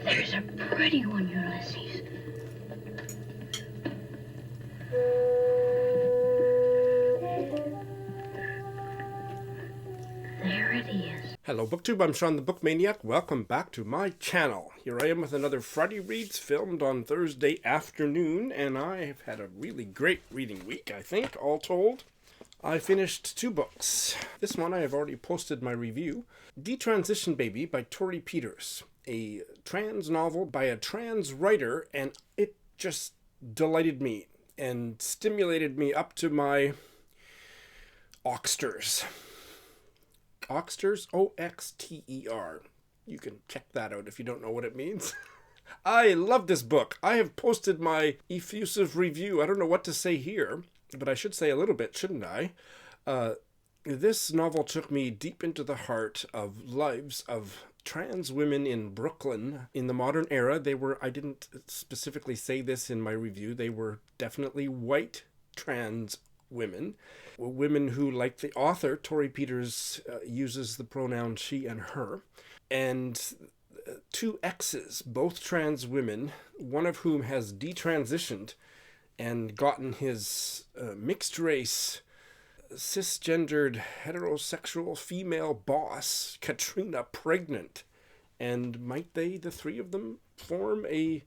There's a pretty one, Ulysses. There it is. Hello BookTube, I'm Sean the Book Maniac. Welcome back to my channel. Here I am with another Friday Reads filmed on Thursday afternoon, and I've had a really great reading week, I think, all told. I finished 2 books. This one I have already posted my review. Detransition Baby by Tori Peters, a trans novel by a trans writer, and it just delighted me and stimulated me up to my Oxters. Oxters, O-X-T-E-R. You can check that out if you don't know what it means. I love this book. I have posted my effusive review. I don't know what to say here, but I should say a little bit, shouldn't I? This novel took me deep into the heart of lives of trans women in Brooklyn in the modern era. They were, I didn't specifically say this in my review, they were definitely white trans women who, like the author, Tori Peters, uses the pronoun she and her, and 2 exes, both trans women, one of whom has detransitioned and gotten his mixed race, cisgendered, heterosexual female boss, Katrina, pregnant. And might they, the 3 of them, form a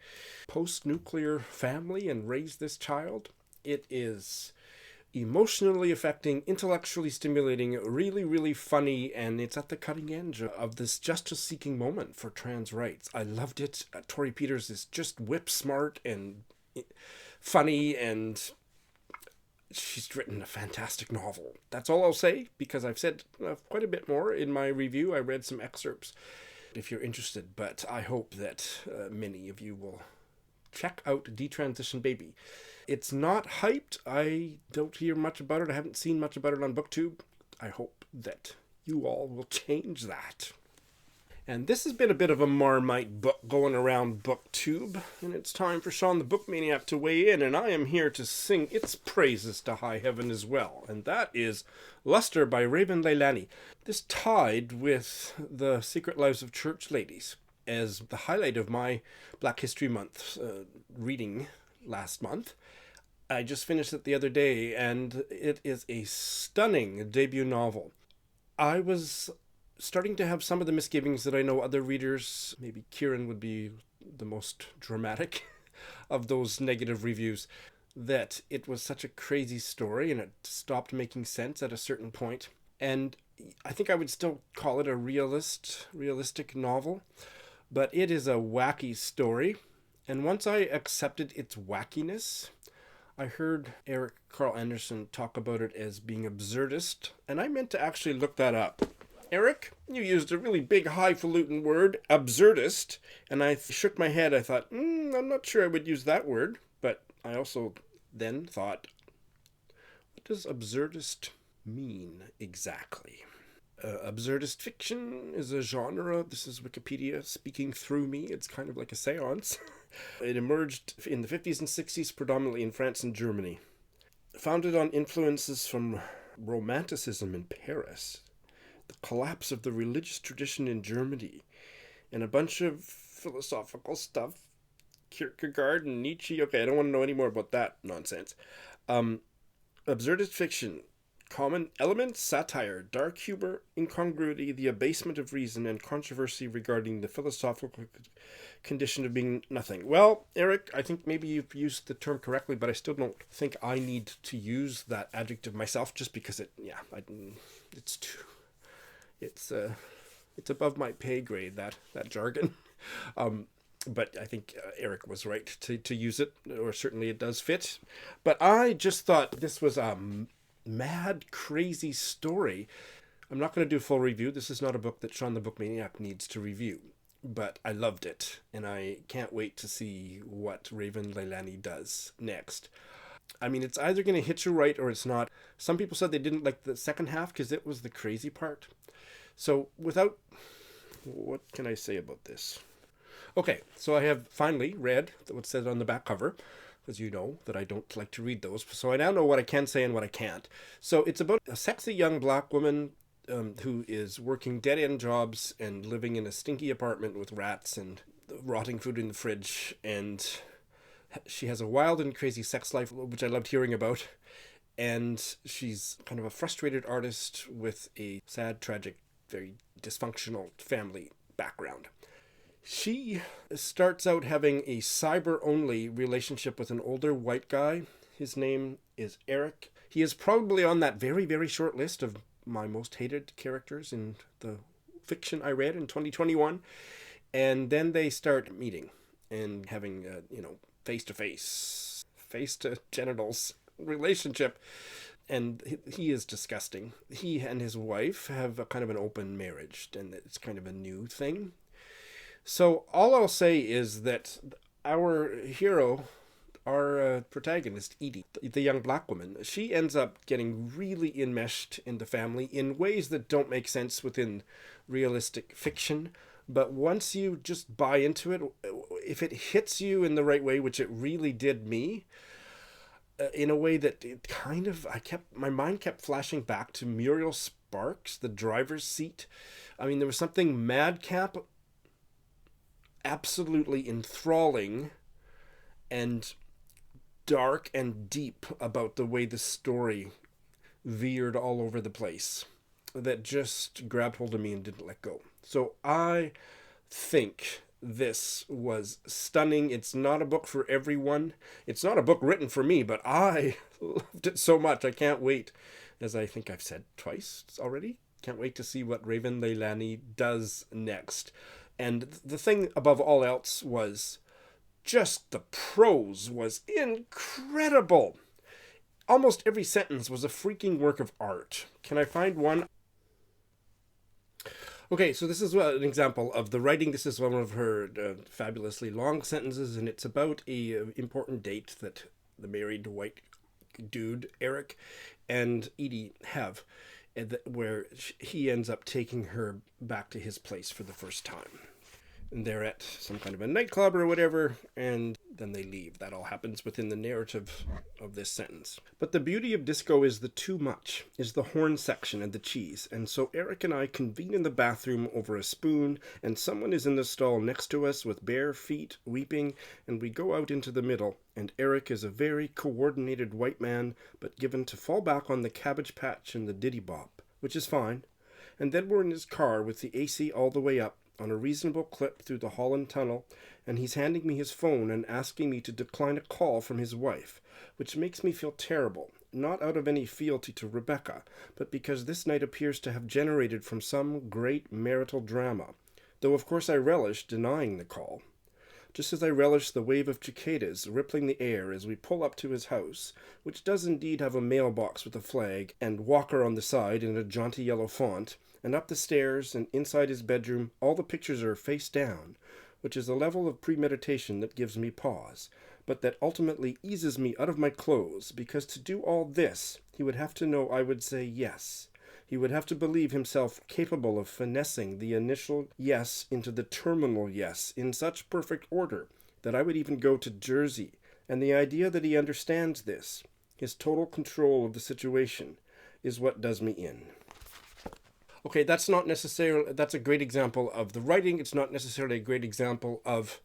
post-nuclear family and raise this child? It is emotionally affecting, intellectually stimulating, really, really funny, and it's at the cutting edge of this justice-seeking moment for trans rights. I loved it. Tori Peters is just whip-smart and funny, and she's written a fantastic novel. That's all I'll say, because I've said quite a bit more in my review. I read some excerpts if you're interested, but I hope that many of you will check out Detransition Baby. It's not hyped. I don't hear much about it. I haven't seen much about it on BookTube. I hope that you all will change that. And this has been a bit of a Marmite book going around BookTube, and it's time for Sean the Book Maniac to weigh in, and I am here to sing its praises to high heaven as well, and that is Lustrous by Raven Leilani. This tied with The Secret Lives of Church Ladies as the highlight of my Black History Month reading last month. I just finished it the other day, and it is a stunning debut novel. I was starting to have some of the misgivings that I know other readers, maybe Kieran would be the most dramatic of those negative reviews, that it was such a crazy story and it stopped making sense at a certain point. And I think I would still call it a realistic novel, but it is a wacky story. And once I accepted its wackiness, I heard Eric Carl Anderson talk about it as being absurdist, and I meant to actually look that up. Eric, you used a really big highfalutin word, absurdist, and I shook my head. I thought, I'm not sure I would use that word, but I also then thought, what does absurdist mean exactly? Absurdist fiction is a genre. This is Wikipedia speaking through me. It's kind of like a seance. It emerged in the 50s and 60s, predominantly in France and Germany. Founded on influences from Romanticism in Paris, the collapse of the religious tradition in Germany, and a bunch of philosophical stuff. Kierkegaard and Nietzsche. Okay, I don't want to know any more about that nonsense. Absurdist fiction. Common elements: satire, dark humor, incongruity, the abasement of reason, and controversy regarding the philosophical condition of being nothing. Well, Eric, I think maybe you've used the term correctly, but I still don't think I need to use that adjective myself, just because it's above my pay grade, that jargon. But I think Eric was right to use it, or certainly it does fit. But I just thought this was a mad, crazy story. I'm not going to do a full review. This is not a book that Sean the Book Maniac needs to review. But I loved it, and I can't wait to see what Raven Leilani does next. I mean, it's either going to hit you right or it's not. Some people said they didn't like the second half because it was the crazy part. So what can I say about this? Okay, so I have finally read what's said on the back cover, because you know that I don't like to read those. So I now know what I can say and what I can't. So it's about a sexy young black woman who is working dead-end jobs and living in a stinky apartment with rats and rotting food in the fridge, and she has a wild and crazy sex life, which I loved hearing about, and she's kind of a frustrated artist with a sad, tragic, very dysfunctional family background. She starts out having a cyber-only relationship with an older white guy. His name is Eric. He is probably on that very, very short list of my most hated characters in the fiction I read in 2021. And then they start meeting and having, face-to-face, face-to-genitals relationship. And he is disgusting. He and his wife have a kind of an open marriage, and it's kind of a new thing. So all I'll say is that our hero, our protagonist, Edie, the young black woman, she ends up getting really enmeshed in the family in ways that don't make sense within realistic fiction. But once you just buy into it, if it hits you in the right way, which it really did me, in a way that it kind of, my mind kept flashing back to Muriel Sparks, the driver's seat. I mean, there was something madcap, absolutely enthralling and dark and deep about the way the story veered all over the place that just grabbed hold of me and didn't let go. So I think this was stunning. It's not a book for everyone. It's not a book written for me, but I loved it so much. I can't wait, as I think I've said twice already, can't wait to see what Raven Leilani does next. And the thing above all else was just the prose was incredible. Almost every sentence was a freaking work of art. Can I find one? Okay, so this is an example of the writing. This is one of her fabulously long sentences, and it's about a important date that the married white dude, Eric, and Edie have, where he ends up taking her back to his place for the first time. And they're at some kind of a nightclub or whatever, and then they leave. That all happens within the narrative of this sentence. But the beauty of disco is the too much, is the horn section and the cheese. And so Eric and I convene in the bathroom over a spoon, and someone is in the stall next to us with bare feet, weeping, and we go out into the middle. And Eric is a very coordinated white man, but given to fall back on the Cabbage Patch and the Diddy Bop, which is fine. And then we're in his car with the AC all the way up, on a reasonable clip through the Holland Tunnel, and he's handing me his phone and asking me to decline a call from his wife, which makes me feel terrible, not out of any fealty to Rebecca, but because this night appears to have generated from some great marital drama, though of course I relish denying the call. Just as I relish the wave of cicadas rippling the air as we pull up to his house, which does indeed have a mailbox with a flag and Walker on the side in a jaunty yellow font, and up the stairs and inside his bedroom all the pictures are face down, which is a level of premeditation that gives me pause, but that ultimately eases me out of my clothes, because to do all this he would have to know I would say yes. He would have to believe himself capable of finessing the initial yes into the terminal yes in such perfect order that I would even go to Jersey, and the idea that he understands this, his total control of the situation, is what does me in. Okay, that's a great example of the writing. It's not necessarily a great example of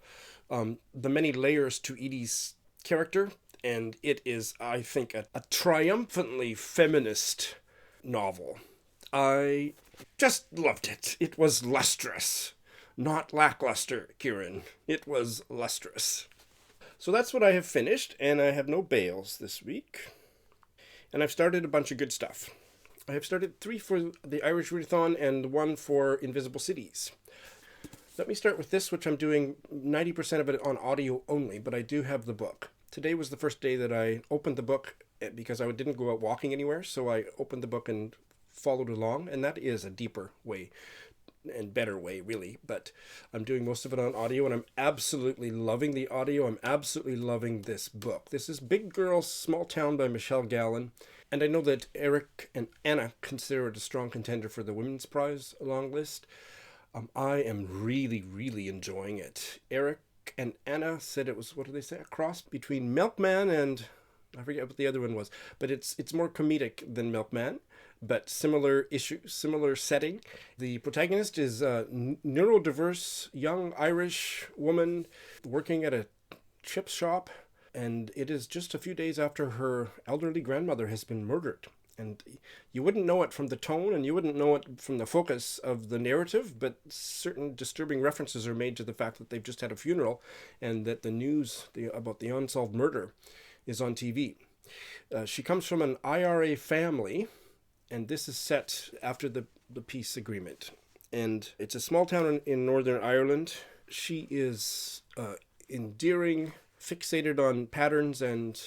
the many layers to Edie's character, and it is, I think, a triumphantly feminist novel. I just loved it. It was lustrous. Not lackluster, Kieran. It was lustrous. So that's what I have finished, and I have no bails this week. And I've started a bunch of good stuff. I have started 3 for the Irish Readathon and 1 for Invisible Cities. Let me start with this, which I'm doing 90% of it on audio only, but I do have the book. Today was the first day that I opened the book because I didn't go out walking anywhere, so I opened the book and followed along, and that is a deeper way and better way, really, but I'm doing most of it on audio, and I'm absolutely loving the audio. I'm absolutely loving this book. This is Big Girl, Small Town by Michelle Gallen, and I know that Eric and Anna consider it a strong contender for the Women's Prize long list. I am really, really enjoying it. Eric and Anna said it was, what do they say, a cross between Milkman and, I forget what the other one was, but it's more comedic than Milkman, but similar issue, similar setting. The protagonist is a neurodiverse young Irish woman working at a chip shop, and it is just a few days after her elderly grandmother has been murdered. And you wouldn't know it from the tone, and you wouldn't know it from the focus of the narrative, but certain disturbing references are made to the fact that they've just had a funeral and that the news about the unsolved murder is on TV. She comes from an IRA family, and this is set after the peace agreement. And it's a small town in Northern Ireland. She is endearing, fixated on patterns and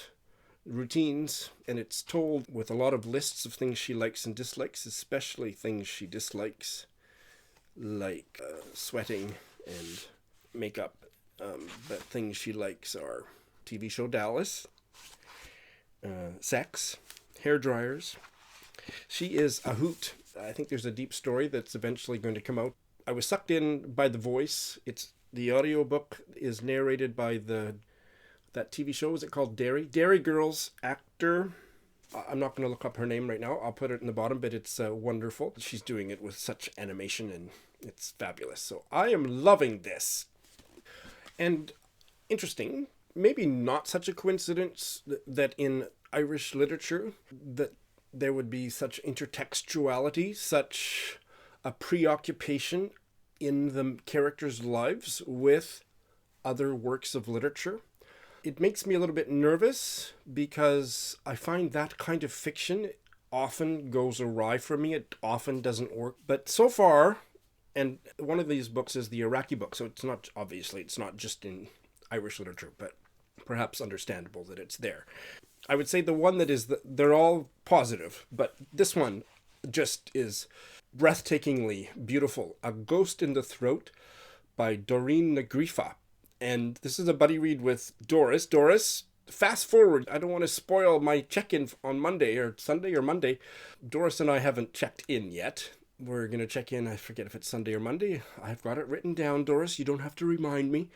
routines, and it's told with a lot of lists of things she likes and dislikes, especially things she dislikes, like sweating and makeup. But things she likes are TV show Dallas, sex, hair dryers. She is a hoot. I think there's a deep story that's eventually going to come out. I was sucked in by the voice. The audiobook is narrated by that TV show, is it called Dairy? Dairy Girls actor. I'm not going to look up her name right now. I'll put it in the bottom, but it's wonderful. She's doing it with such animation, and it's fabulous. So I am loving this. And interesting, maybe not such a coincidence that in Irish literature that there would be such intertextuality, such a preoccupation in the characters' lives with other works of literature. It makes me a little bit nervous because I find that kind of fiction often goes awry for me. It often doesn't work. But so far, and one of these books is the Iraqi book, so it's not just in Irish literature, but perhaps understandable that it's there. I would say the one that is, they're all positive, but this one just is breathtakingly beautiful. A Ghost in the Throat by Doreen Nagrifa. And this is a buddy read with Doris. Doris, fast forward. I don't want to spoil my check-in on Monday or Sunday or Monday. Doris and I haven't checked in yet. We're going to check in, I forget if it's Sunday or Monday. I've got it written down, Doris. You don't have to remind me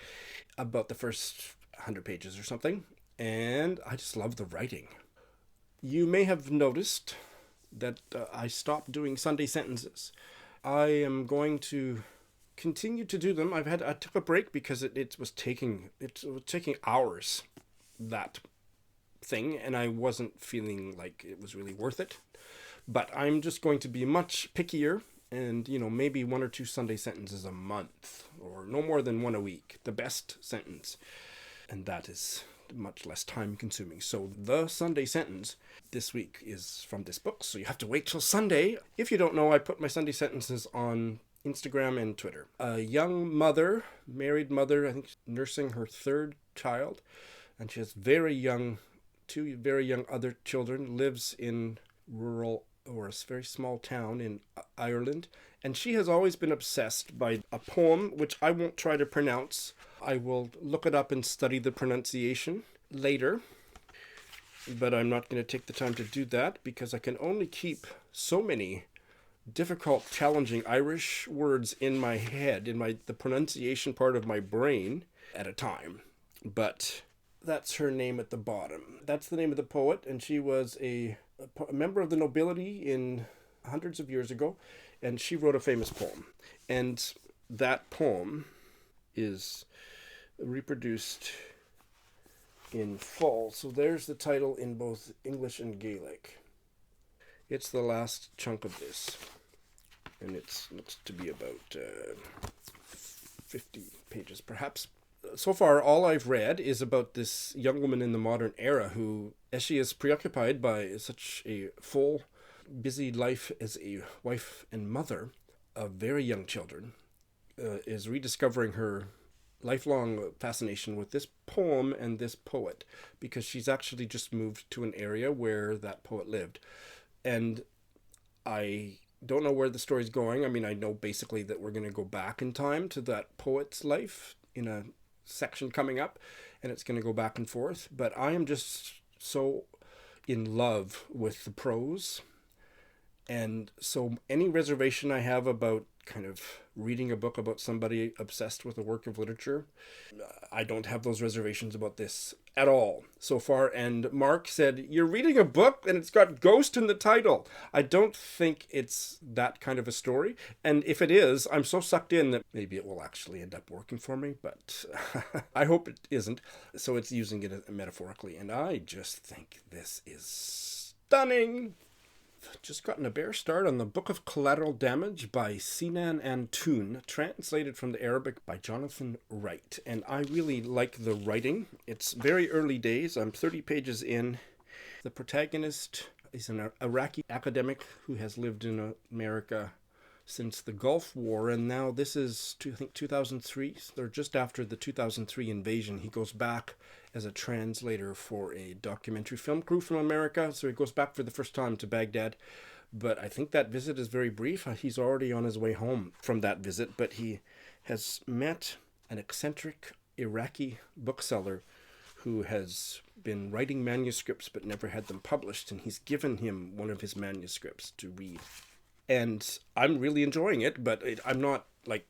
about the first 100 pages or something. And I just love the writing. You may have noticed that I stopped doing Sunday sentences. I am going to continue to do them. I took a break because it was taking hours, that thing, and I wasn't feeling like it was really worth it. But I'm just going to be much pickier, and maybe 1 or 2 Sunday sentences a month, or no more than 1 a week, the best sentence, and that is much less time consuming. So the Sunday sentence this week is from this book, so you have to wait till Sunday. If you don't know, I put my Sunday sentences on Instagram and Twitter. A young mother, married mother, I think nursing her 3rd child, and she has two very young other children, lives in rural or a very small town in Ireland, and she has always been obsessed by a poem which I won't try to pronounce. I will look it up and study the pronunciation later, but I'm not going to take the time to do that because I can only keep so many difficult, challenging Irish words in my head, in the pronunciation part of my brain at a time. But that's her name at the bottom. That's the name of the poet, and she was a member of the nobility in hundreds of years ago, and she wrote a famous poem. And that poem is reproduced in full. So there's the title in both English and Gaelic. It's the last chunk of this, and it looks to be about 50 pages, perhaps. So far, all I've read is about this young woman in the modern era who, as she is preoccupied by such a full, busy life as a wife and mother of very young children, is rediscovering her lifelong fascination with this poem and this poet, because she's actually just moved to an area where that poet lived. And I don't know where the story's going. I mean, I know basically that we're going to go back in time to that poet's life in a section coming up, and it's going to go back and forth. But I am just so in love with the prose. And so any reservation I have about kind of reading a book about somebody obsessed with a work of literature. I don't have those reservations about this at all so far. And Mark said, you're reading a book and it's got ghost in the title. I don't think it's that kind of a story. And if it is, I'm so sucked in that maybe it will actually end up working for me, but I hope it isn't. So it's using it metaphorically. And I just think this is stunning. Just gotten a bare start on the Book of Collateral Damage by Sinan Antoun, translated from the Arabic by Jonathan Wright. And I really like the writing. It's very early days. I'm 30 pages in. The protagonist is an Iraqi academic who has lived in America since the Gulf War, and now this is, I think, 2003, or just after the 2003 invasion. He goes back as a translator for a documentary film crew from America, so he goes back for the first time to Baghdad. But I think that visit is very brief. He's already on his way home from that visit, but he has met an eccentric Iraqi bookseller who has been writing manuscripts but never had them published, and he's given him one of his manuscripts to read. And I'm really enjoying it, but I'm not, like,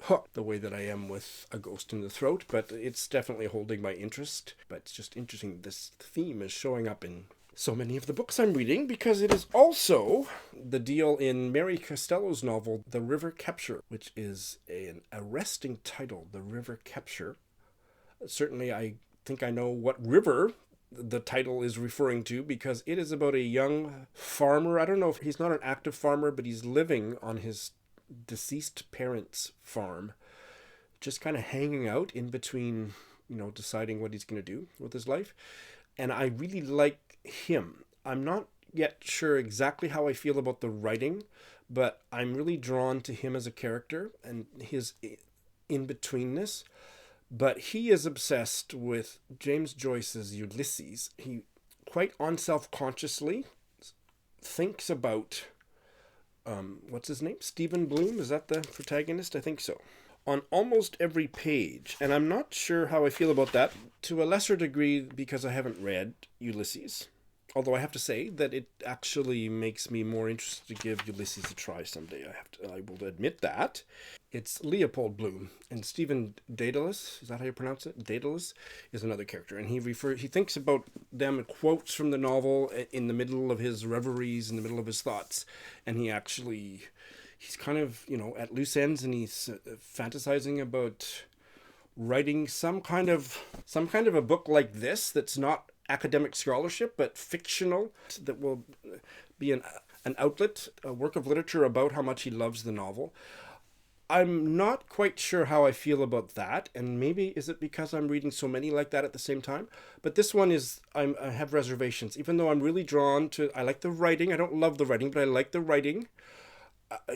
hooked the way that I am with A Ghost in the Throat, but it's definitely holding my interest. But it's just interesting this theme is showing up in so many of the books I'm reading, because it is also the deal in Mary Costello's novel, The River Capture, which is an arresting title, The River Capture. Certainly, I think I know what river the title is referring to, because it is about a young farmer. I don't know if he's not an active farmer, but he's living on his deceased parents' farm, just kind of hanging out in between, deciding what he's going to do with his life. And I really like him. I'm not yet sure exactly how I feel about the writing, but I'm really drawn to him as a character and his in-betweenness. But he is obsessed with James Joyce's Ulysses. He, quite unself-consciously, thinks about, what's his name? Stephen Bloom? Is that the protagonist? I think so. On almost every page. And I'm not sure how I feel about that, to a lesser degree because I haven't read Ulysses. Although I have to say that it actually makes me more interested to give Ulysses a try someday. I will admit that. It's Leopold Bloom, and Stephen Dedalus, is that how you pronounce it? Dedalus is another character, and he thinks about them in quotes from the novel in the middle of his reveries, in the middle of his thoughts, and he's kind of, at loose ends, and he's fantasizing about writing some kind of a book like this that's not academic scholarship, but fictional, that will be an outlet, a work of literature about how much he loves the novel. I'm not quite sure how I feel about that, and maybe is it because I'm reading so many like that at the same time? But this one I have reservations, even though I'm really drawn to, I like the writing. I don't love the writing, but I like the writing.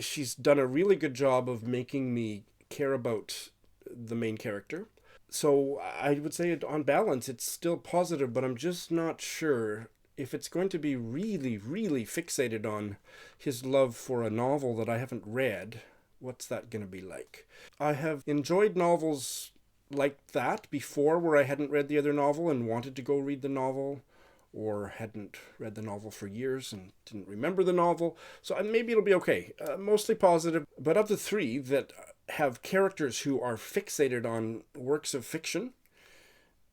She's done a really good job of making me care about the main character. So I would say on balance, it's still positive, but I'm just not sure if it's going to be really, really fixated on his love for a novel that I haven't read. What's that going to be like? I have enjoyed novels like that before, where I hadn't read the other novel and wanted to go read the novel, or hadn't read the novel for years and didn't remember the novel. So maybe it'll be okay. Mostly positive. But of the three that have characters who are fixated on works of fiction,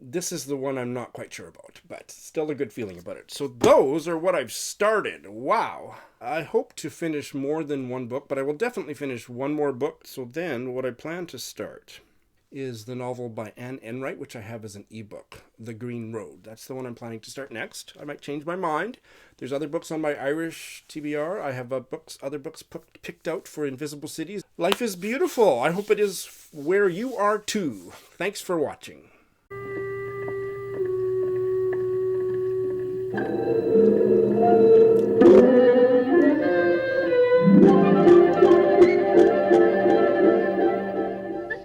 this is the one I'm not quite sure about, but still a good feeling about it. So those are what I've started. Wow. I hope to finish more than one book, but I will definitely finish one more book. So then what I plan to start is the novel by Anne Enright, which I have as an ebook, The Green Road. That's the one I'm planning to start next. I might change my mind. There's other books on my Irish TBR. I have other books picked out for Invisible Cities. Life is beautiful. I hope it is where you are too. Thanks for watching.